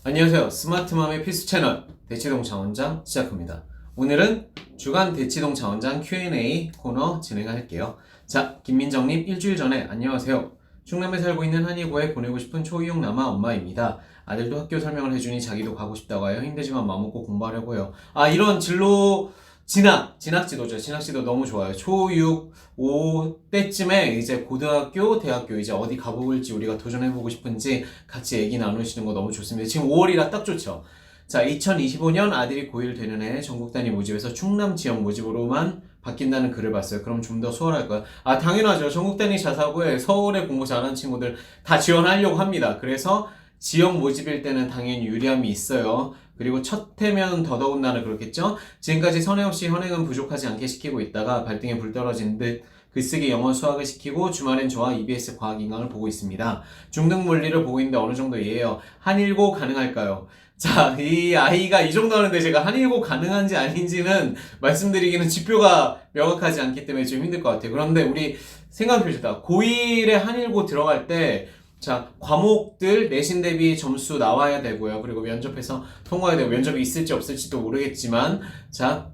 안녕하세요. 스마트맘의 필수 채널 대치동 자원장 시작합니다. 오늘은 주간 대치동 자원장 Q&A 코너 진행할게요. 자, 김민정님 일주일 전에 안녕하세요. 충남에 살고 있는 한의고에 보내고 싶은 초이용 남아 엄마입니다. 아들도 학교 설명을 해주니 자기도 가고 싶다고 하여 힘들지만 마음먹고 공부하려고요. 이런 진로 진학지도죠. 진학지도 너무 좋아요. 초 6, 5 때쯤에 이제 고등학교, 대학교 이제 어디 가볼지 우리가 도전해보고 싶은지 같이 얘기 나누시는 거 너무 좋습니다. 지금 5월이라 딱 좋죠. 자, 2025년 아들이 고1 되는 해 전국 단위 모집에서 충남 지역 모집으로만 바뀐다는 글을 봤어요. 그럼 좀 더 수월할까요? 당연하죠. 전국 단위 자사고에 서울에 공부 잘하는 친구들 다 지원하려고 합니다. 그래서 지역 모집일 때는 당연히 유리함이 있어요. 그리고 첫 해면 더더군다나 그렇겠죠? 지금까지 선행 없이 현행은 부족하지 않게 시키고 있다가 발등에 불 떨어진 듯 글쓰기 영어 수학을 시키고 주말엔 저와 EBS 과학인강을 보고 있습니다. 중등 물리를 보고 있는데 어느 정도 이해해요. 한일고 가능할까요? 자, 이 아이가 이 정도 하는데 제가 한일고 가능한지 아닌지는 말씀드리기는 지표가 명확하지 않기 때문에 좀 힘들 것 같아요. 그런데 우리 생각해봅시다. 고1에 한일고 들어갈 때 자, 과목들 내신 대비 점수 나와야 되고요. 그리고 면접에서 통과해야 되고, 면접이 있을지 없을지도 모르겠지만, 자,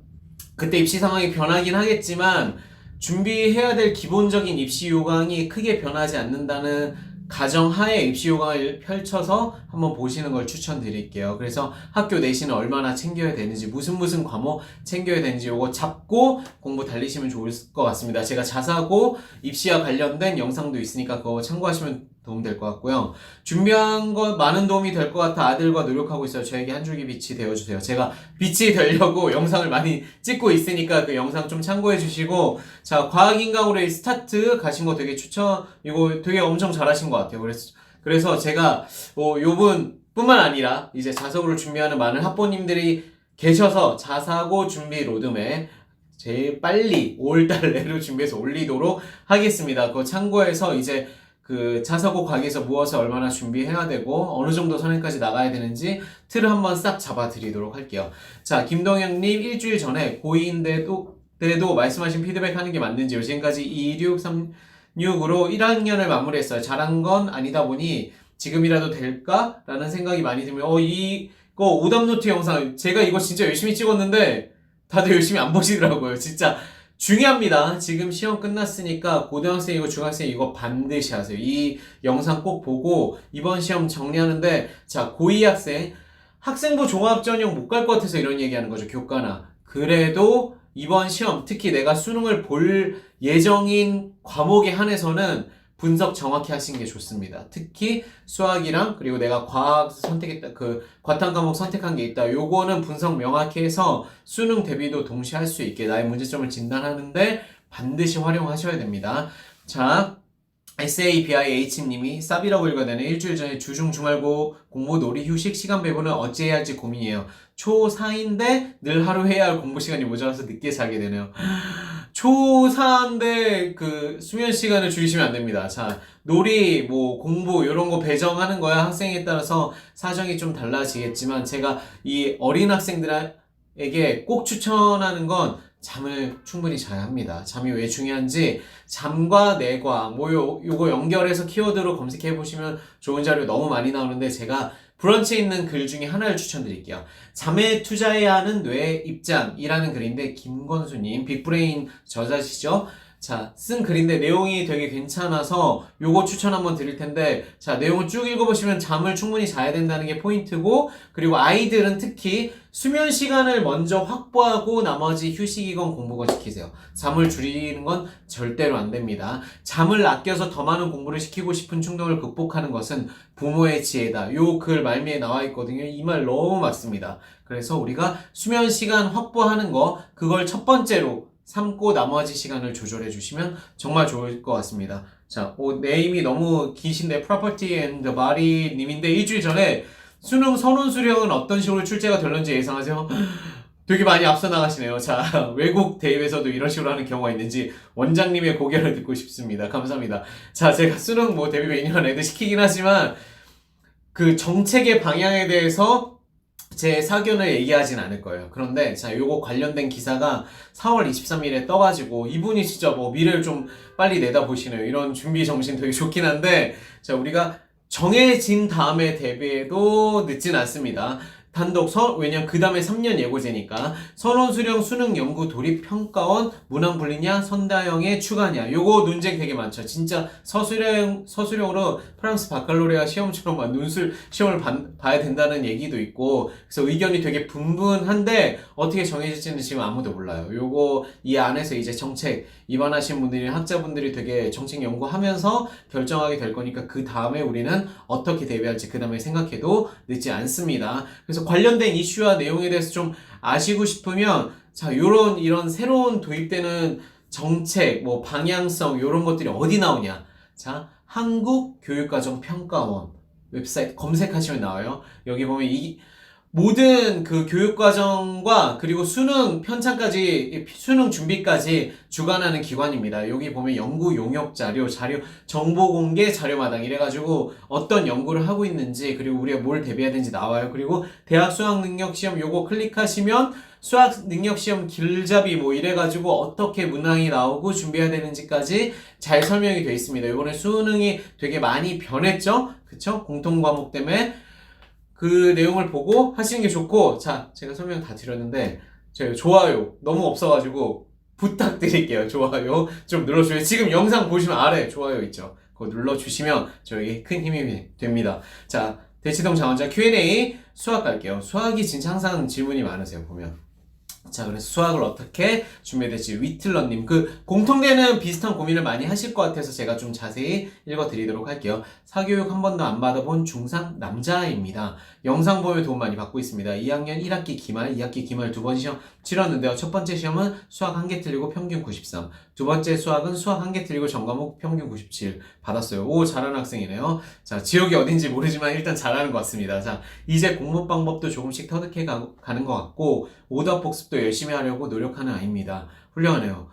그때 입시 상황이 변하긴 하겠지만, 준비해야 될 기본적인 입시 요강이 크게 변하지 않는다는 가정하에 입시 요강을 펼쳐서 한번 보시는 걸 추천드릴게요. 그래서 학교 내신을 얼마나 챙겨야 되는지, 무슨 과목 챙겨야 되는지 요거 잡고 공부 달리시면 좋을 것 같습니다. 제가 자사고 입시와 관련된 영상도 있으니까 그거 참고하시면 도움될 것 같고요. 준비한 거 많은 도움이 될 것 같아 아들과 노력하고 있어요. 저에게 한 줄기 빛이 되어주세요. 제가 빛이 되려고 영상을 많이 찍고 있으니까 그 영상 좀 참고해 주시고, 자, 과학인강으로 스타트 가신 거 되게 이거 되게 엄청 잘하신 것 같아요. 그래서 제가 요분 뿐만 아니라 이제 자사고를 준비하는 많은 학부모님들이 계셔서 자사고 준비 로드맵 제일 빨리 5월달 내로 준비해서 올리도록 하겠습니다. 그거 참고해서 이제 그 자사고 과기에서 무엇을 얼마나 준비해야 되고 어느 정도 선행까지 나가야 되는지 틀을 한번 싹 잡아드리도록 할게요. 자, 김동현님 일주일 전에 고2인데도 말씀하신 피드백 하는 게 맞는지요? 지금까지 2636으로 1학년을 마무리했어요. 잘한 건 아니다 보니 지금이라도 될까? 라는 생각이 많이 들면 이거 오답노트 영상 제가 이거 진짜 열심히 찍었는데 다들 열심히 안 보시더라고요. 진짜 중요합니다. 지금 시험 끝났으니까 고등학생이고 중학생 이거 반드시 하세요. 이 영상 꼭 보고 이번 시험 정리하는데, 자, 고2 학생부 종합전형 못 갈 것 같아서 이런 얘기하는 거죠. 교과나. 그래도 이번 시험 특히 내가 수능을 볼 예정인 과목에 한해서는 분석 정확히 하시는 게 좋습니다. 특히 수학이랑 그리고 내가 과학 선택했다, 그 과탐 과목 선택한 게 있다. 요거는 분석 명확히 해서 수능 대비도 동시에 할 수 있게 나의 문제점을 진단하는데 반드시 활용하셔야 됩니다. 자, SABIH님이 쌉이라고 읽어야 되네. 일주일 전에 주중 주말고 공부 놀이 휴식 시간 배분을 어찌 해야 할지 고민이에요. 초4인데 늘 하루 해야 할 공부 시간이 모자라서 늦게 자게 되네요. 초4인데 그 수면 시간을 줄이시면 안 됩니다. 자, 놀이, 공부 이런 거 배정하는 거야. 학생에 따라서 사정이 좀 달라지겠지만 제가 이 어린 학생들에게 꼭 추천하는 건 잠을 충분히 자야 합니다. 잠이 왜 중요한지 잠과 뇌과 요거 연결해서 키워드로 검색해 보시면 좋은 자료 너무 많이 나오는데 제가 브런치에 있는 글 중에 하나를 추천드릴게요. 잠에 투자해야 하는 뇌의 입장이라는 글인데 김건수님 빅브레인 저자시죠? 자, 쓴 글인데 내용이 되게 괜찮아서 요거 추천 한번 드릴 텐데, 자, 내용을 쭉 읽어보시면 잠을 충분히 자야 된다는 게 포인트고, 그리고 아이들은 특히 수면 시간을 먼저 확보하고 나머지 휴식이건 공부건 시키세요. 잠을 줄이는 건 절대로 안 됩니다. 잠을 아껴서 더 많은 공부를 시키고 싶은 충동을 극복하는 것은 부모의 지혜다. 요 글 말미에 나와 있거든요. 이 말 너무 맞습니다. 그래서 우리가 수면 시간 확보하는 거, 그걸 첫 번째로 삼고 나머지 시간을 조절해 주시면 정말 좋을 것 같습니다. 자, 네임이 너무 기신데 Property and Body 님인데 일주일 전에 수능 선원 수령은 어떤 식으로 출제가 될런지 예상하세요? 되게 많이 앞서 나가시네요. 자, 외국 대회에서도 이런 식으로 하는 경우가 있는지 원장님의 고견을 듣고 싶습니다. 감사합니다. 자, 제가 수능 데뷔 매니언 애들 시키긴 하지만 그 정책의 방향에 대해서 제 사견을 얘기하진 않을 거예요. 그런데 자, 요거 관련된 기사가 4월 23일에 떠가지고 이분이 진짜 미래를 좀 빨리 내다보시네요. 이런 준비 정신 되게 좋긴 한데, 자, 우리가 정해진 다음에 대비해도 늦진 않습니다. 왜냐면 그 다음에 3년 예고제니까. 선원, 수령, 수능, 연구, 도립, 평가원, 문항 분리냐, 선다형에 추가냐. 요거 논쟁 되게 많죠. 진짜 서술형으로 프랑스 바칼로레아 시험처럼 막 논술 시험을 봐야 된다는 얘기도 있고, 그래서 의견이 되게 분분한데, 어떻게 정해질지는 지금 아무도 몰라요. 요거, 이 안에서 이제 정책, 입안하신 분들이, 학자분들이 되게 정책 연구하면서 결정하게 될 거니까, 그 다음에 우리는 어떻게 대비할지 그 다음에 생각해도 늦지 않습니다. 그래서 관련된 이슈와 내용에 대해서 좀 아시고 싶으면, 자, 이런 새로운 도입되는 정책, 뭐 방향성 요런 것들이 어디 나오냐. 자, 한국교육과정평가원 웹사이트 검색하시면 나와요. 여기 보면 모든 그 교육과정과 그리고 수능 편찬까지, 수능 준비까지 주관하는 기관입니다. 여기 보면 연구 용역 자료, 정보 공개 자료마당 이래가지고 어떤 연구를 하고 있는지, 그리고 우리가 뭘 대비해야 되는지 나와요. 그리고 대학 수학 능력 시험 요거 클릭하시면 수학 능력 시험 길잡이 뭐 이래가지고 어떻게 문항이 나오고 준비해야 되는지까지 잘 설명이 되어 있습니다. 이번에 수능이 되게 많이 변했죠? 그쵸? 공통 과목 때문에. 그 내용을 보고 하시는 게 좋고, 자, 제가 설명 다 드렸는데, 좋아요 너무 없어가지고 부탁드릴게요. 좋아요 좀 눌러주세요. 지금 영상 보시면 아래 좋아요 있죠? 그거 눌러주시면 저에게 큰 힘이 됩니다. 자, 대치동 장원자 Q&A 수학 갈게요. 수학이 진짜 항상 질문이 많으세요, 보면. 자, 그래서 수학을 어떻게 준비해야 될지 위틀러님 그 공통되는 비슷한 고민을 많이 하실 것 같아서 제가 좀 자세히 읽어드리도록 할게요. 사교육 한 번도 안 받아본 중3 남자입니다. 영상 보면 도움 많이 받고 있습니다. 2학년 1학기 기말, 2학기 기말 두 번 시험 치렀는데요. 첫 번째 시험은 수학 한 개 틀리고 평균 93, 두 번째 수학은 수학 한 개 틀리고 전과목 평균 97 받았어요. 오, 잘하는 학생이네요. 자, 지역이 어딘지 모르지만 일단 잘하는 것 같습니다. 자, 이제 공부 방법도 조금씩 터득해 가는 것 같고 오답 복습도 열심히 하려고 노력하는 아이입니다. 훌륭하네요.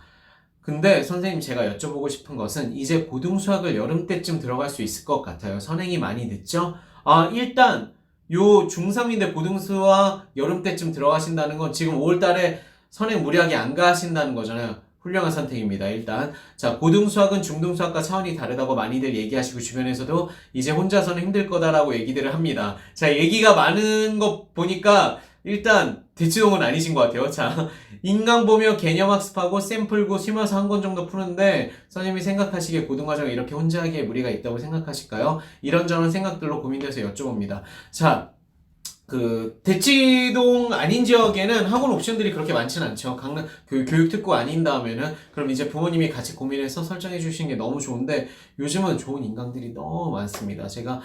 근데 선생님, 제가 여쭤보고 싶은 것은 이제 고등수학을 여름 때쯤 들어갈 수 있을 것 같아요. 선행이 많이 늦죠? 일단 요 중3인데 고등수학 여름 때쯤 들어가신다는 건 지금 5월달에 선행 무리하게 안 가신다는 거잖아요. 훌륭한 선택입니다. 일단 자, 고등수학은 중등수학과 차원이 다르다고 많이들 얘기하시고 주변에서도 이제 혼자서는 힘들 거다라고 얘기들을 합니다. 자, 얘기가 많은 거 보니까 일단 대치동은 아니신 것 같아요. 자, 인강 보며 개념 학습하고 쌤 풀고 쉬면서 한 권 정도 푸는데 선생님이 생각하시기에 고등과정에 이렇게 혼자 하기에 무리가 있다고 생각하실까요? 이런저런 생각들로 고민돼서 여쭤봅니다. 자, 대치동 아닌 지역에는 학원 옵션들이 그렇게 많지는 않죠. 강남 교육특구 아닌 다음에는. 그럼 이제 부모님이 같이 고민해서 설정해 주시는 게 너무 좋은데 요즘은 좋은 인강들이 너무 많습니다. 제가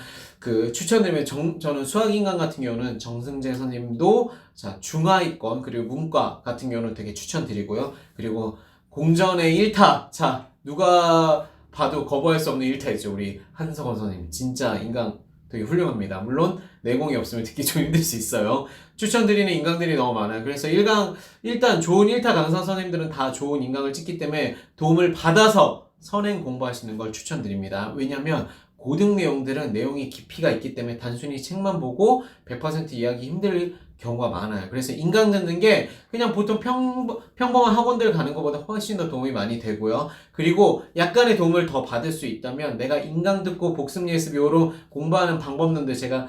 추천드리면 저는 수학인강 같은 경우는 정승재 선생님도 자, 중하위권 그리고 문과 같은 경우는 되게 추천드리고요. 그리고 공전의 1타. 자, 누가 봐도 거부할 수 없는 1타이죠. 우리 한석원 선생님. 진짜 인강 되게 훌륭합니다. 물론 내공이 없으면 듣기 좀 힘들 수 있어요. 추천드리는 인강들이 너무 많아요. 그래서 일단 좋은 1타 강사 선생님들은 다 좋은 인강을 찍기 때문에 도움을 받아서 선행 공부하시는 걸 추천드립니다. 왜냐면 고등 내용들은 내용이 깊이가 있기 때문에 단순히 책만 보고 100% 이해하기 힘들 경우가 많아요. 그래서 인강 듣는 게 그냥 보통 평범한 학원들 가는 것보다 훨씬 더 도움이 많이 되고요. 그리고 약간의 도움을 더 받을 수 있다면 내가 인강 듣고 복습 예습 요로 공부하는 방법론들 제가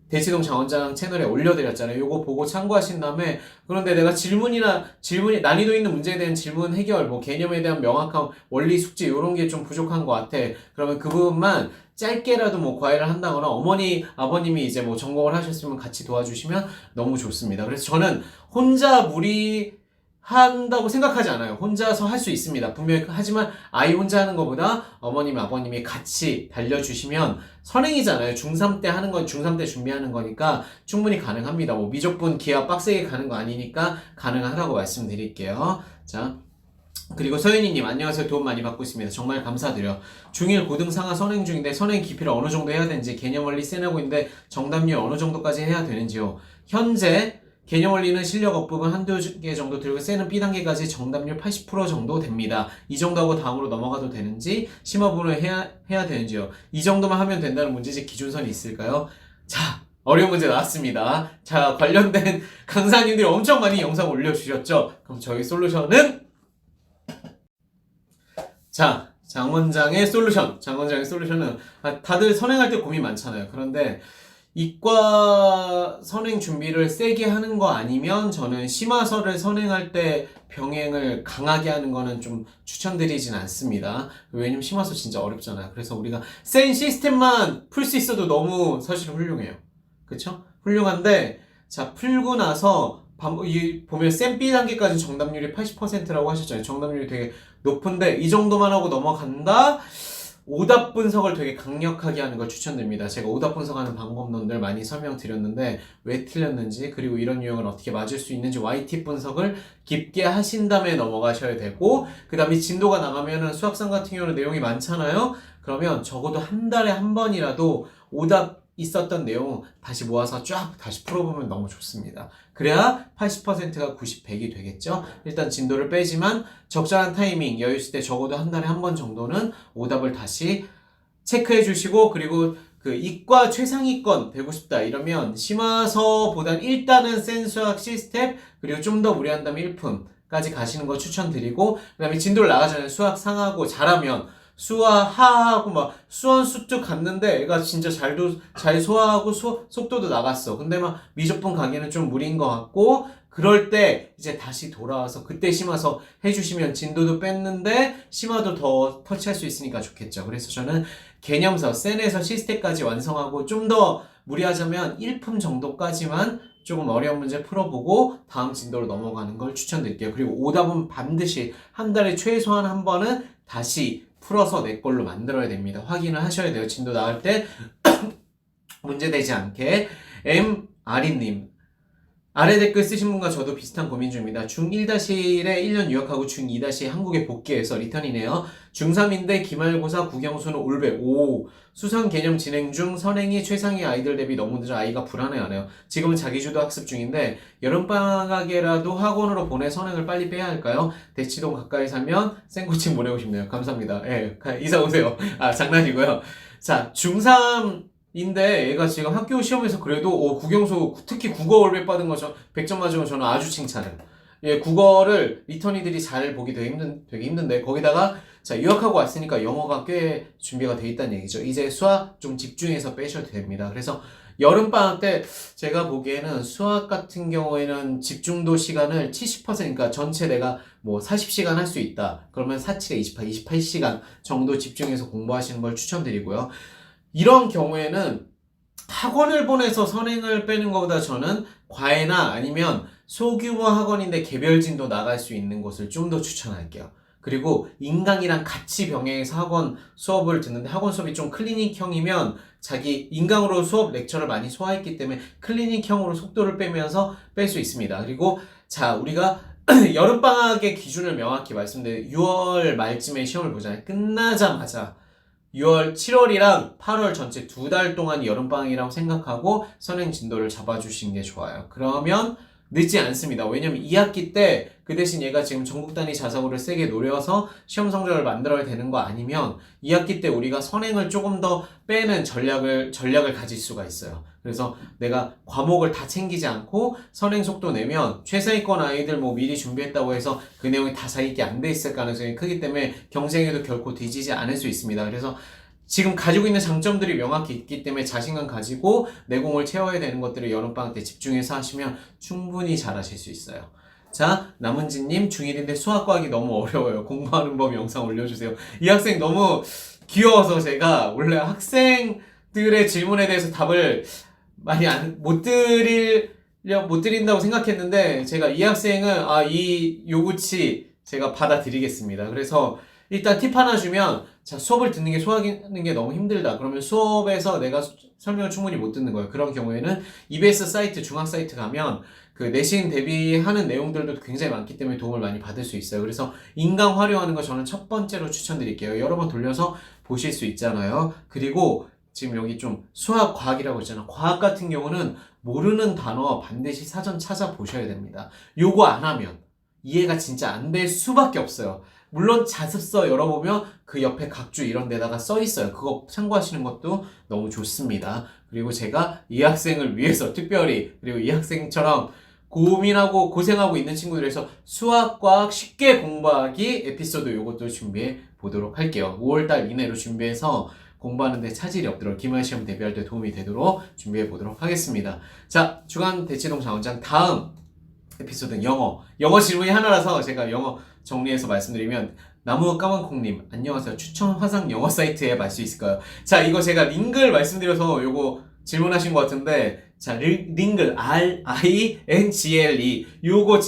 대치동 장원장 채널에 올려드렸잖아요. 요거 보고 참고하신 다음에 그런데 내가 질문이 난이도 있는 문제에 대한 질문 해결, 뭐 개념에 대한 명확한 원리 숙지 요런 게 좀 부족한 것 같아. 그러면 그 부분만 짧게라도 뭐 과외를 한다거나 아버님이 이제 뭐 전공을 하셨으면 같이 도와주시면 너무 좋습니다. 그래서 저는 혼자 한다고 생각하지 않아요. 혼자서 할 수 있습니다. 분명히. 하지만 아이 혼자 하는 것보다 어머님, 아버님이 같이 달려주시면 선행이잖아요. 중3 때 하는 건 중3 때 준비하는 거니까 충분히 가능합니다. 뭐 미적분 기하 빡세게 가는 거 아니니까 가능하다고 말씀드릴게요. 자, 그리고 서윤이님 안녕하세요. 도움 많이 받고 있습니다. 정말 감사드려요. 중1 고등 상하 선행 중인데 선행 깊이를 어느 정도 해야 되는지 개념 원리 쎄내고 있는데 정답률 어느 정도까지 해야 되는지요. 현재 개념 원리는 실력 업부분 한두 개 정도 들고 쎄는 B단계까지 정답률 80% 정도 됩니다. 이 정도 하고 다음으로 넘어가도 되는지 심화 부분을 해야 되는지요. 이 정도만 하면 된다는 문제집 기준선이 있을까요? 자, 어려운 문제 나왔습니다. 자, 관련된 강사님들이 엄청 많이 영상 올려주셨죠? 그럼 저희 솔루션은 자, 장 원장의 솔루션. 장 원장의 솔루션은 다들 선행할 때 고민 많잖아요. 그런데 이과 선행 준비를 세게 하는 거 아니면 저는 심화서를 선행할 때 병행을 강하게 하는 거는 좀 추천드리진 않습니다. 왜냐면 심화서 진짜 어렵잖아요. 그래서 우리가 센 시스템만 풀 수 있어도 너무 사실 훌륭해요. 그쵸? 훌륭한데, 자, 풀고 나서 보면 쌤 B 단계까지 정답률이 80%라고 하셨잖아요. 정답률이 되게 높은데 이 정도만 하고 넘어간다? 오답 분석을 되게 강력하게 하는 걸 추천드립니다. 제가 오답 분석하는 방법론들 많이 설명드렸는데 왜 틀렸는지, 그리고 이런 유형을 어떻게 맞을 수 있는지 YT 분석을 깊게 하신 다음에 넘어가셔야 되고, 그 다음에 진도가 나가면은 수학상 같은 경우는 내용이 많잖아요. 그러면 적어도 한 달에 한 번이라도 오답 있었던 내용 다시 모아서 쫙 다시 풀어보면 너무 좋습니다. 그래야 80%가 90, 100이 되겠죠. 일단 진도를 빼지만 적절한 타이밍, 여유 있을 때 적어도 한 달에 한 번 정도는 오답을 다시 체크해 주시고, 그리고 그 이과 최상위권 되고 싶다 이러면 심화서보단 일단은 센 수학 시스템, 그리고 좀 더 무리한다면 1품까지 가시는 거 추천드리고, 그 다음에 진도를 나가잖아요. 수학 상하고 잘하면 수화 하하고 막 수원 수특 갔는데 애가 진짜 잘 소화하고 속도도 나갔어. 근데 막 미적분 가기는 좀 무리인 것 같고, 그럴 때 이제 다시 돌아와서 그때 심화서 해주시면 진도도 뺐는데 심화도 더 터치할 수 있으니까 좋겠죠. 그래서 저는 개념서 센에서 시스템까지 완성하고 좀 더 무리하자면 1품 정도까지만 조금 어려운 문제 풀어보고 다음 진도로 넘어가는 걸 추천드릴게요. 그리고 오답은 반드시 한 달에 최소한 한 번은 다시 풀어서 내 걸로 만들어야 됩니다. 확인을 하셔야 돼요. 진도 나올 때 문제되지 않게. MR이님, 아래 댓글 쓰신 분과 저도 비슷한 고민 중입니다. 중1-1에 1년 유학하고 중2- 한국에 복귀해서 리턴이네요. 중3인데 기말고사 국영수는 올백. 오, 수상 개념 진행 중 선행이 최상위 아이들 대비 너무 늦어 아이가 불안해하네요. 지금은 자기주도 학습 중인데 여름방학에라도 학원으로 보내 선행을 빨리 빼야 할까요? 대치동 가까이 살면 생코칭 보내고 싶네요. 감사합니다. 예, 이사 오세요. 아, 장난이고요. 자, 중3 인데 얘가 지금 학교 시험에서 그래도 국영수 특히 국어 올백 받은 거 100점 맞은 거 저는 아주 칭찬해요. 예, 국어를 리턴이들이 잘 보기 되게 힘든데 거기다가 자 유학하고 왔으니까 영어가 꽤 준비가 돼 있다는 얘기죠. 이제 수학 좀 집중해서 빼셔도 됩니다. 그래서 여름방학 때 제가 보기에는 수학 같은 경우에는 집중도 시간을 70%, 그러니까 전체 내가 뭐 40시간 할 수 있다. 그러면 47에 28, 28시간 정도 집중해서 공부하시는 걸 추천드리고요. 이런 경우에는 학원을 보내서 선행을 빼는 것보다 저는 과외나 아니면 소규모 학원인데 개별진도 나갈 수 있는 곳을 좀 더 추천할게요. 그리고 인강이랑 같이 병행해서 학원 수업을 듣는데 학원 수업이 좀 클리닉형이면 자기 인강으로 수업 렉처를 많이 소화했기 때문에 클리닉형으로 속도를 빼면서 뺄 수 있습니다. 그리고 자 우리가 여름방학의 기준을 명확히 말씀드려요. 6월 말쯤에 시험을 보잖아요. 끝나자마자 6월, 7월이랑 8월 전체 2달 동안 여름방학이라고 생각하고 선행 진도를 잡아주시는 게 좋아요. 그러면 늦지 않습니다. 왜냐면 2학기 때 그 대신 얘가 지금 전국 단위 자사고를 세게 노려서 시험 성적을 만들어야 되는 거 아니면 2학기 때 우리가 선행을 조금 더 빼는 전략을 가질 수가 있어요. 그래서 내가 과목을 다 챙기지 않고 선행 속도 내면 최상위권 아이들 뭐 미리 준비했다고 해서 그 내용이 다 자기게 안 돼 있을 가능성이 크기 때문에 경쟁에도 결코 뒤지지 않을 수 있습니다. 그래서 지금 가지고 있는 장점들이 명확히 있기 때문에 자신감 가지고 내공을 채워야 되는 것들을 여름방학 때 집중해서 하시면 충분히 잘하실 수 있어요. 자, 남은지님 중1인데 수학과학이 너무 어려워요. 공부하는 법 영상 올려주세요. 이 학생 너무 귀여워서 제가 원래 학생들의 질문에 대해서 답을 많이 못 드린다고 생각했는데 제가 이 학생은 이 요구치 제가 받아드리겠습니다. 그래서 일단 팁 하나 주면 자 수업을 듣는 게 소화하는 게 너무 힘들다. 그러면 수업에서 내가 설명을 충분히 못 듣는 거예요. 그런 경우에는 EBS 사이트, 중학 사이트 가면 그 내신 대비하는 내용들도 굉장히 많기 때문에 도움을 많이 받을 수 있어요. 그래서 인강 활용하는 거 저는 첫 번째로 추천드릴게요. 여러 번 돌려서 보실 수 있잖아요. 그리고 지금 여기 좀 수학, 과학이라고 있잖아. 과학 같은 경우는 모르는 단어 반드시 사전 찾아보셔야 됩니다. 요거 안 하면 이해가 진짜 안 될 수밖에 없어요. 물론 자습서 열어보면 그 옆에 각주 이런 데다가 써 있어요. 그거 참고하시는 것도 너무 좋습니다. 그리고 제가 이 학생을 위해서 특별히, 그리고 이 학생처럼 고민하고 고생하고 있는 친구들에서 수학, 과학 쉽게 공부하기 에피소드 요것도 준비해 보도록 할게요. 5월달 이내로 준비해서 공부하는데 차질이 없도록 기말 시험 대비할 때 도움이 되도록 준비해 보도록 하겠습니다. 자, 주간 대치동 장원장 다음 에피소드는 영어 질문이 하나라서 제가 영어 정리해서 말씀드리면 나무 까만콩님 안녕하세요. 추천 화상 영어 사이트 앱 알 수 있을까요? 자, 이거 제가 링글 말씀드려서 요거 질문하신 것 같은데 자, 링글 RINGLE 요거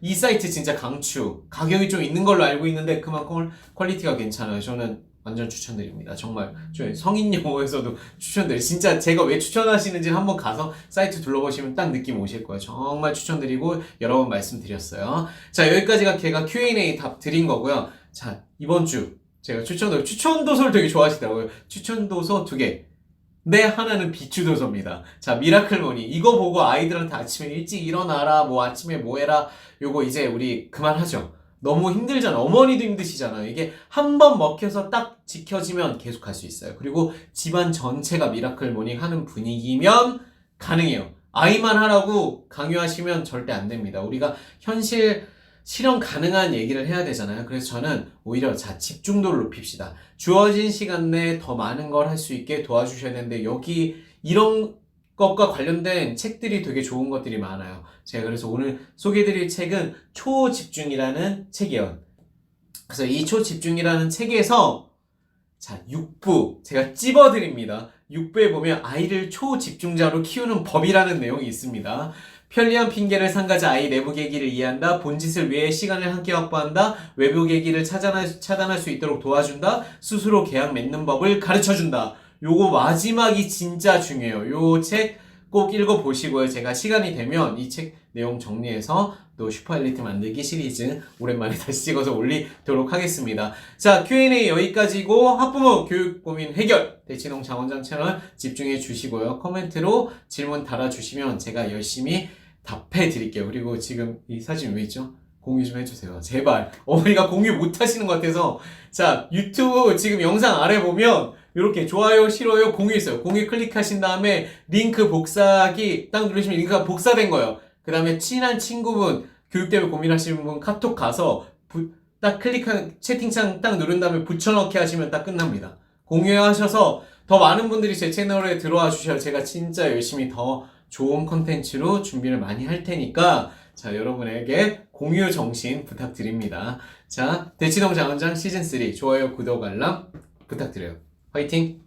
이 사이트 진짜 강추. 가격이 좀 있는 걸로 알고 있는데 그만큼 퀄리티가 괜찮아요. 저는 완전 추천드립니다. 정말 성인 영어에서도 추천드려요. 진짜 제가 왜 추천하시는지 한번 가서 사이트 둘러보시면 딱 느낌 오실 거예요. 정말 추천드리고 여러 번 말씀드렸어요. 자, 여기까지가 제가 Q&A 답 드린 거고요. 자, 이번 주 제가 추천도서를 되게 좋아하시더라고요. 추천도서 2개. 네, 하나는 비추도서입니다. 자, 미라클모니. 이거 보고 아이들한테 아침에 일찍 일어나라, 뭐 아침에 뭐 해라. 요거 이제 우리 그만하죠. 너무 힘들잖아. 어머니도 힘드시잖아요. 이게 한 번 먹혀서 딱 지켜지면 계속 갈 수 있어요. 그리고 집안 전체가 미라클 모닝 하는 분위기면 가능해요. 아이만 하라고 강요하시면 절대 안 됩니다. 우리가 실현 가능한 얘기를 해야 되잖아요. 그래서 저는 오히려 자, 집중도를 높입시다. 주어진 시간 내에 더 많은 걸 할 수 있게 도와주셔야 되는데 여기 이런 것과 관련된 책들이 되게 좋은 것들이 많아요. 제가 그래서 오늘 소개해드릴 책은 초집중이라는 책이에요. 그래서 이 초집중이라는 책에서 자, 6부 제가 찝어드립니다. 6부에 보면 아이를 초집중자로 키우는 법이라는 내용이 있습니다. 편리한 핑계를 삼가자 아이 내부 계기를 이해한다. 본짓을 위해 시간을 함께 확보한다. 외부 계기를 차단할 수 있도록 도와준다. 스스로 계약 맺는 법을 가르쳐준다. 요거 마지막이 진짜 중요해요. 요 책 꼭 읽어보시고요. 제가 시간이 되면 이 책 내용 정리해서 또 슈퍼 엘리트 만들기 시리즈 오랜만에 다시 찍어서 올리도록 하겠습니다. 자, Q&A 여기까지고 학부모 교육 고민 해결 대치동 장원장 채널 집중해 주시고요. 코멘트로 질문 달아주시면 제가 열심히 답해 드릴게요. 그리고 지금 이 사진 왜 있죠? 공유 좀 해주세요. 제발. 어머니가 공유 못 하시는 것 같아서. 자, 유튜브 지금 영상 아래 보면 이렇게 좋아요, 싫어요, 공유 있어요. 공유 클릭하신 다음에 링크 복사하기 딱 누르시면 링크가 복사된 거예요. 그 다음에 친한 친구분, 교육 때문에 고민하시는 분 카톡 가서 딱 클릭한 채팅창 딱 누른 다음에 붙여넣기 하시면 딱 끝납니다. 공유하셔서 더 많은 분들이 제 채널에 들어와 주셔야 제가 진짜 열심히 더 좋은 컨텐츠로 준비를 많이 할 테니까 자, 여러분에게 공유 정신 부탁드립니다. 자, 대치동 장원장 시즌3 좋아요, 구독, 알람 부탁드려요. 화이팅!